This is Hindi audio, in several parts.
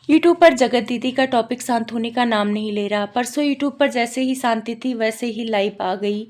यूट्यूब पर जगत दीदी का टॉपिक शांत होने का नाम नहीं ले रहा। परसों यूट्यूब पर जैसे ही शांति थी वैसे ही लाइव आ गई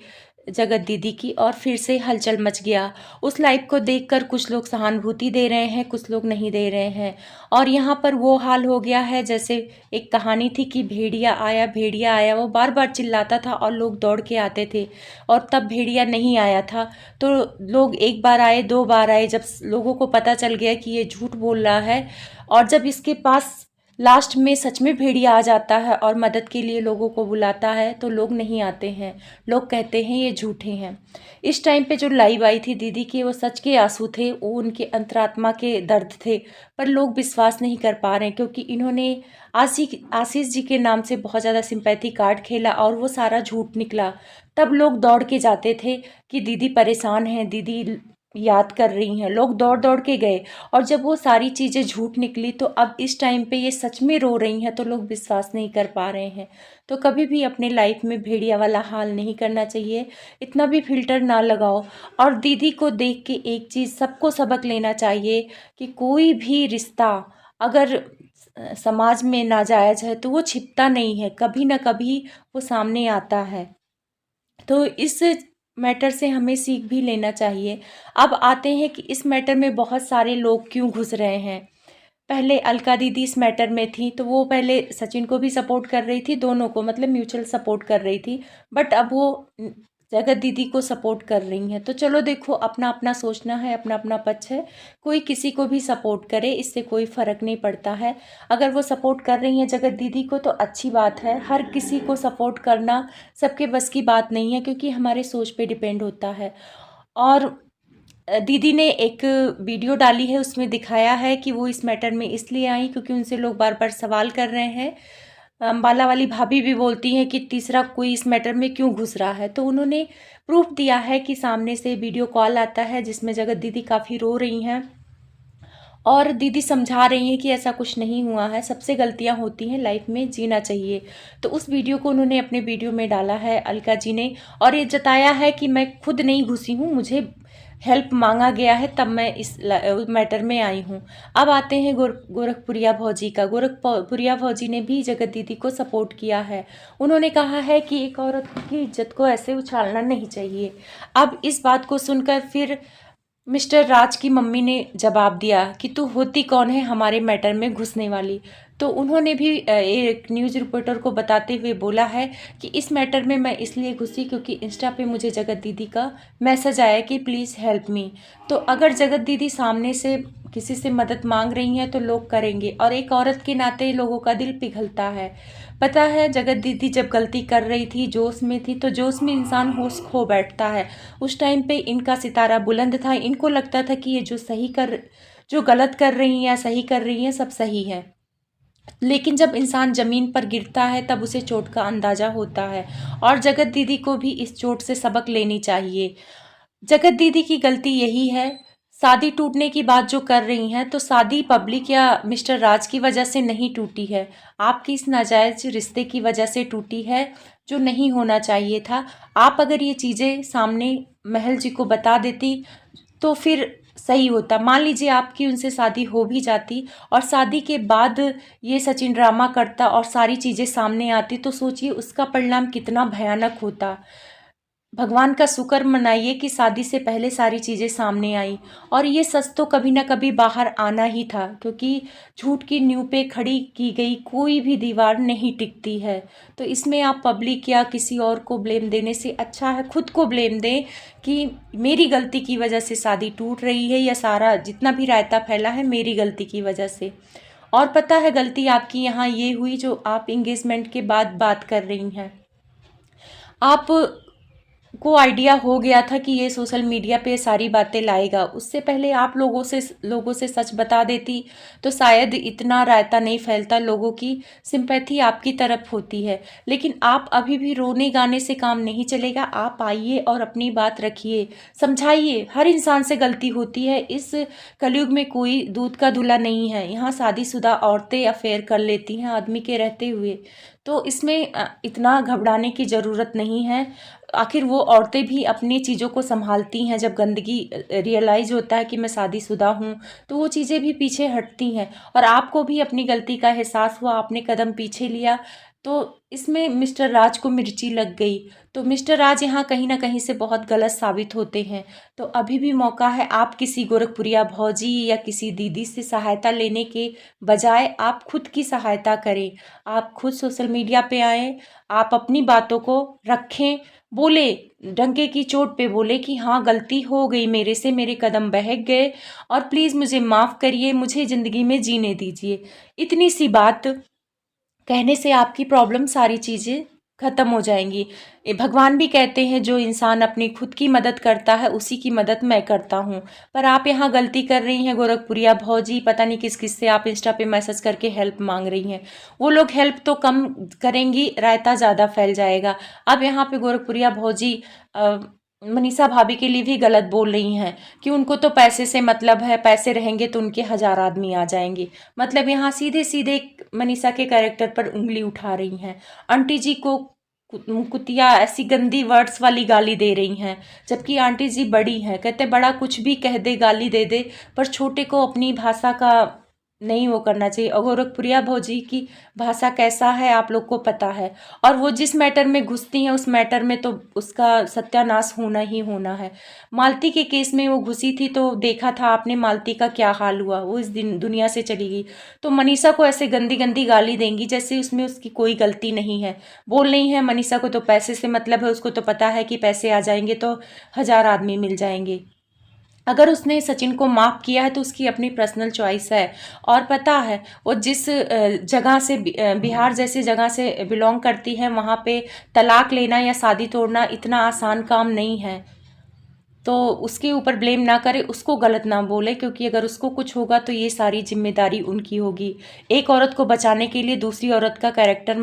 जगत दीदी की और फिर से हलचल मच गया। उस लाइव को देखकर कुछ लोग सहानुभूति दे रहे हैं, कुछ लोग नहीं दे रहे हैं। और यहाँ पर वो हाल हो गया है जैसे एक कहानी थी कि भेड़िया आया, वो बार बार चिल्लाता था और लोग दौड़ के आते थे और तब भेड़िया नहीं आया था। तो लोग एक बार आए, दो बार आए, जब लोगों को पता चल गया कि ये झूठ बोल रहा है और जब इसके पास लास्ट में सच में भेड़िया आ जाता है और मदद के लिए लोगों को बुलाता है तो लोग नहीं आते हैं। लोग कहते हैं ये झूठे हैं। इस टाइम पे जो लाइव आई थी दीदी के, वो सच के आंसू थे, वो उनके अंतरात्मा के दर्द थे। पर लोग विश्वास नहीं कर पा रहे हैं क्योंकि इन्होंने आशीष जी के नाम से बहुत ज़्यादा सिंपैथी कार्ड खेला और वो सारा झूठ निकला। तब लोग दौड़ के जाते थे कि दीदी परेशान हैं, दीदी याद कर रही हैं। लोग दौड़ दौड़ के गए और जब वो सारी चीज़ें झूठ निकली तो अब इस टाइम पे ये सच में रो रही हैं तो लोग विश्वास नहीं कर पा रहे हैं। तो कभी भी अपने लाइफ में भेड़िया वाला हाल नहीं करना चाहिए, इतना भी फिल्टर ना लगाओ। और दीदी को देख के एक चीज़ सबको सबक लेना चाहिए कि कोई भी रिश्ता अगर समाज में नाजायज़ है तो वो छिपता नहीं है, कभी ना कभी वो सामने आता है। तो इस मैटर से हमें सीख भी लेना चाहिए। अब आते हैं कि इस मैटर में बहुत सारे लोग क्यों घुस रहे हैं। पहले अलका दीदी इस मैटर में थी तो वो पहले सचिन को भी सपोर्ट कर रही थी, दोनों को मतलब म्यूचुअल सपोर्ट कर रही थी। बट अब वो जगत दीदी को सपोर्ट कर रही हैं। तो चलो देखो, अपना अपना सोचना है, अपना अपना पक्ष है। कोई किसी को भी सपोर्ट करे, इससे कोई फ़र्क नहीं पड़ता है। अगर वो सपोर्ट कर रही हैं जगत दीदी को तो अच्छी बात है। हर किसी को सपोर्ट करना सबके बस की बात नहीं है क्योंकि हमारे सोच पे डिपेंड होता है। और दीदी ने एक वीडियो डाली है, उसमें दिखाया है कि वो इस मैटर में इसलिए आई क्योंकि उनसे लोग बार बार सवाल कर रहे हैं। अम्बाला वाली भाभी भी बोलती हैं कि तीसरा कोई इस मैटर में क्यों घुस रहा है। तो उन्होंने प्रूफ दिया है कि सामने से वीडियो कॉल आता है जिसमें जगत दीदी काफ़ी रो रही हैं और दीदी समझा रही हैं कि ऐसा कुछ नहीं हुआ है, सबसे गलतियां होती हैं, लाइफ में जीना चाहिए। तो उस वीडियो को उन्होंने अपने वीडियो में डाला है अलका जी ने और ये जताया है कि मैं खुद नहीं घुसी हूँ, मुझे हेल्प मांगा गया है तब मैं इस मैटर में आई हूँ। अब आते हैं गोरखपुरिया भौजी का। गोरखपुरिया भौजी ने भी जगत दीदी को सपोर्ट किया है। उन्होंने कहा है कि एक औरत की इज्जत को ऐसे उछालना नहीं चाहिए। अब इस बात को सुनकर फिर मिस्टर राज की मम्मी ने जवाब दिया कि तू होती कौन है हमारे मैटर में घुसने वाली। तो उन्होंने भी एक न्यूज़ रिपोर्टर को बताते हुए बोला है कि इस मैटर में मैं इसलिए घुसी क्योंकि इंस्टा पे मुझे जगत दीदी का मैसेज आया कि प्लीज़ हेल्प मी। तो अगर जगत दीदी सामने से किसी से मदद मांग रही हैं तो लोग करेंगे और एक औरत के नाते लोगों का दिल पिघलता है। पता है जगत दीदी जब गलती कर रही थी, जोश में थी, तो जोश में इंसान होश खो बैठता है। उस टाइम पे इनका सितारा बुलंद था, इनको लगता था कि ये जो गलत कर रही हैं या सही कर रही हैं सब सही है। लेकिन जब इंसान ज़मीन पर गिरता है तब उसे चोट का अंदाज़ा होता है और जगत दीदी को भी इस चोट से सबक लेनी चाहिए। जगत दीदी की गलती यही है, शादी टूटने की बात जो कर रही हैं तो शादी पब्लिक या मिस्टर राज की वजह से नहीं टूटी है, आपकी इस नाजायज़ रिश्ते की वजह से टूटी है जो नहीं होना चाहिए था। आप अगर ये चीज़ें सामने महल जी को बता देती तो फिर सही होता। मान लीजिए आपकी उनसे शादी हो भी जाती और शादी के बाद ये सचिन ड्रामा करता और सारी चीज़ें सामने आती तो सोचिए उसका परिणाम कितना भयानक होता। भगवान का शुक्र मनाइए कि शादी से पहले सारी चीज़ें सामने आई और ये सच तो कभी ना कभी बाहर आना ही था क्योंकि झूठ की नींव पे खड़ी की गई कोई भी दीवार नहीं टिकती है। तो इसमें आप पब्लिक या किसी और को ब्लेम देने से अच्छा है खुद को ब्लेम दें कि मेरी गलती की वजह से शादी टूट रही है या सारा जितना भी रायता फैला है मेरी गलती की वजह से। और पता है गलती आपकी यहाँ ये हुई जो आप इंगेजमेंट के बाद बात कर रही हैं। आप को आइडिया हो गया था कि ये सोशल मीडिया पे सारी बातें लाएगा, उससे पहले आप लोगों से सच बता देती तो शायद इतना रायता नहीं फैलता, लोगों की सिंपैथी आपकी तरफ होती है। लेकिन आप अभी भी रोने गाने से काम नहीं चलेगा, आप आइए और अपनी बात रखिए, समझाइए। हर इंसान से गलती होती है, इस कलयुग में कोई दूध का धुला नहीं है। यहाँ शादीशुदा औरतें अफेयर कर लेती हैं आदमी के रहते हुए, तो इसमें इतना घबराने की ज़रूरत नहीं है। आखिर वो औरतें भी अपनी चीज़ों को संभालती हैं। जब गंदगी रियलाइज़ होता है कि मैं शादीशुदा हूँ, तो वो चीज़ें भी पीछे हटती हैं और आपको भी अपनी गलती का एहसास हुआ, आपने कदम पीछे लिया। तो इसमें मिस्टर राज को मिर्ची लग गई। तो मिस्टर राज यहाँ कहीं न कहीं से बहुत गलत साबित होते हैं। तो अभी भी मौका है, आप किसी गोरखपुरिया भौजी या किसी दीदी से सहायता लेने के बजाय आप खुद की सहायता करें। आप खुद सोशल मीडिया पे आएँ, आप अपनी बातों को रखें, बोले, डंके की चोट पे बोले कि हाँ गलती हो गई मेरे से, मेरे कदम बहक गए और प्लीज़ मुझे माफ़ करिए, मुझे ज़िंदगी में जीने दीजिए। इतनी सी बात कहने से आपकी प्रॉब्लम सारी चीज़ें ख़त्म हो जाएंगी। भगवान भी कहते हैं जो इंसान अपनी खुद की मदद करता है उसी की मदद मैं करता हूँ। पर आप यहाँ गलती कर रही हैं गोरखपुरिया भौजी, पता नहीं किस किस से आप इंस्टा पे मैसेज करके हेल्प मांग रही हैं। वो लोग हेल्प तो कम करेंगी, रायता ज़्यादा फैल जाएगा। अब यहाँ पे गोरखपुरिया भौजी मनीषा भाभी के लिए भी गलत बोल रही हैं कि उनको तो पैसे से मतलब है, पैसे रहेंगे तो उनके 1000 आदमी आ जाएंगे। मतलब यहाँ सीधे सीधे मनीषा के कैरेक्टर पर उंगली उठा रही हैं। आंटी जी को कुतिया ऐसी गंदी वर्ड्स वाली गाली दे रही हैं, जबकि आंटी जी बड़ी हैं। कहते बड़ा कुछ भी कह दे, गाली दे दे, पर छोटे को अपनी भाषा का नहीं वो करना चाहिए। और गोरखपुरिया भौजी की भाषा कैसा है आप लोग को पता है, और वो जिस मैटर में घुसती हैं उस मैटर में तो उसका सत्यानाश होना ही होना है। मालती के केस में वो घुसी थी तो देखा था आपने मालती का क्या हाल हुआ, वो इस दिन दुनिया से चली गई। तो मनीषा को ऐसे गंदी गंदी गाली देंगी जैसे उसमें उसकी कोई गलती नहीं है। बोल रही है मनीषा को तो पैसे से मतलब है, उसको तो पता है कि पैसे आ जाएंगे तो 1000 आदमी मिल जाएंगे। अगर उसने सचिन को माफ़ किया है तो उसकी अपनी पर्सनल चॉइस है। और पता है वो जिस जगह से बिहार जैसी जगह से बिलोंग करती है, वहाँ पे तलाक लेना या शादी तोड़ना इतना आसान काम नहीं है। तो उसके ऊपर ब्लेम ना करे, उसको गलत ना बोले, क्योंकि अगर उसको कुछ होगा तो ये सारी जिम्मेदारी उनकी होगी। एक औरत को बचाने के लिए दूसरी औरत का कैरेक्टर